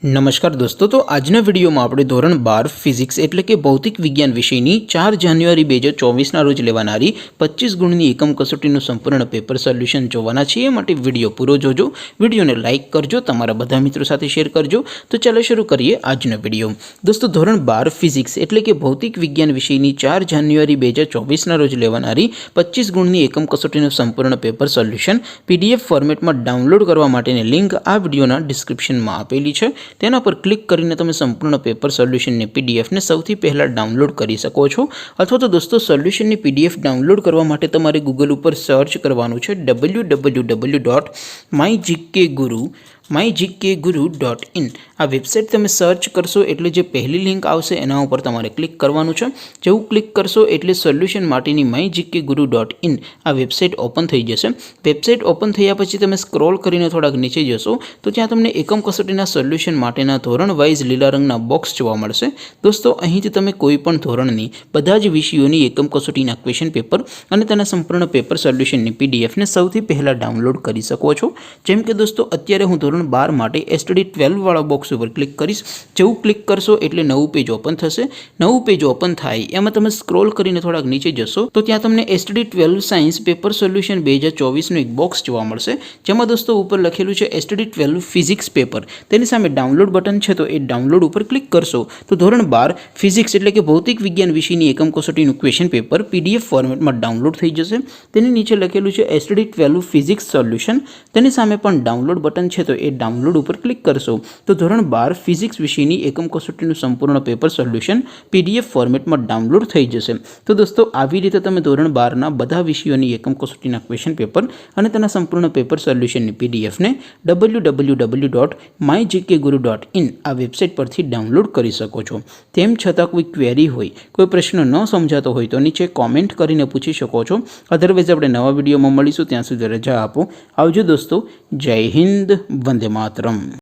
नमस्कार दोस्तों, तो આજના વિડીયોમાં આપણે ધોરણ 12 ફિઝિક્સ એટલે કે ભૌતિક વિજ્ઞાન વિષયની 4 જાન્યુઆરી 2024ના રોજ લેવાનારી 25 ગુણની એકમ કસોટીનું સંપૂર્ણ પેપર સોલ્યુશન જોવાના છીએ। માટે વિડીયો પૂરો જોજો, વિડીયોને લાઇક કરજો, તમારા બધા મિત્રો સાથે શેર કરજો। તો ચાલો શરૂ કરીએ આજનો વિડીયો। દોસ્તો, ધોરણ 12 ફિઝિક્સ એટલે કે ભૌતિક વિજ્ઞાન વિષયની 4 જાન્યુઆરી 2024ના રોજ લેવાનારી 25 ગુણની એકમ કસોટીનું સંપૂર્ણ પેપર સોલ્યુશન પીડીએફ ફોર્મેટમાં ડાઉનલોડ કરવા માટેની લિંક આ વિડીયોના ડિસ્ક્રિપ્શનમાં આપેલી છે। તેના પર ક્લિક કરીને તમે સંપૂર્ણ પેપર સોલ્યુશનની પીડીએફને સૌથી પહેલાં ડાઉનલોડ કરી શકો છો। અથવા તો દોસ્તો, સોલ્યુશનની પીડીએફ ડાઉનલોડ કરવા માટે તમારે ગૂગલ ઉપર સર્ચ કરવાનું છે www.mygkguru.in। આ વેબસાઇટ તમે સર્ચ કરશો એટલે જે પહેલી લિંક આવશે એના ઉપર તમારે ક્લિક કરવાનું છે। જેવું ક્લિક કરશો એટલે સોલ્યુશન માટેની mygkguru.in આ વેબસાઇટ ઓપન થઈ જશે। વેબસાઇટ ઓપન થયા પછી તમે સ્ક્રોલ કરીને થોડાક નીચે જશો તો ત્યાં તમને એકમ કસોટીના સોલ્યુશન માટેના ધોરણ વાઇઝ લીલા રંગના બોક્સ જોવા મળશે। દોસ્તો, અહીંથી તમે કોઈ પણ ધોરણની બધા જ વિષયોની એકમ કસોટીના ક્વેશ્ચન પેપર અને તેના સંપૂર્ણ પેપર સોલ્યુશનની પીડીએફને સૌથી પહેલાં ડાઉનલોડ કરી શકો છો। જેમ કે દોસ્તો, અત્યારે હું ધોરણ 12 માટે STD 12 વાળા બોક્સ ઉપર ક્લિક કરીશ। જેવું ક્લિક કરશો એટલે નવું પેજ ઓપન થશે। નવું પેજ ઓપન થાય એમાં તમે સ્ક્રોલ કરીને થોડાક નીચે જશો તો ત્યાં તમને STD 12 સાયન્સ પેપર સોલ્યુશન 2024નું એક બોક્સ જોવા મળશે। જેમાં દોસ્તો ઉપર લખેલું છે STD 12 ફિઝિક્સ પેપર। તેની સામે ડાઉનલોડ બટન છે, તો એ ડાઉનલોડ ઉપર ક્લિક કરશો તો ધોરણ 12 ફિઝિક્સ એટલે કે ભૌતિક વિજ્ઞાન વિષયની એકમ કસોટીનું ક્વેશ્ચન પેપર પીડીએફ ફોર્મેટમાં ડાઉનલોડ થઈ જશે। તેની નીચે લખેલું છે STD 12 ફિઝિક્સ સોલ્યુશન। તેની સામે પણ ડાઉનલોડ બટન છે, તો એ ડાઉનલોડ ઉપર ક્લિક કરશો તો ધોરણ 12 ફિઝિક્સ વિષયની એકમ કસોટીનું સંપૂર્ણ પેપર સોલ્યુશન પીડીએફ ફોર્મેટમાં ડાઉનલોડ થઈ જશે। તો દોસ્તો, આવી રીતે તમે ધોરણ 12ના બધા વિષયોની એકમ કસોટીના ક્વેશ્ચન પેપર અને તેના સંપૂર્ણ પેપર સોલ્યુશનની પીડીએફને www.mygkguru.in આ વેબસાઇટ પરથી ડાઉનલોડ કરી શકો છો। તેમ છતાં કોઈ ક્વેરી હોય, કોઈ પ્રશ્ન ન સમજાતો હોય તો નીચે કોમેન્ટ કરીને પૂછી શકો છો। અધરવાઇઝ આપણે નવા વિડીયોમાં મળીશું, ત્યાં સુધી રજા આપો। આવજો દોસ્તો, જય હિન્દ, વંદે માતરમ।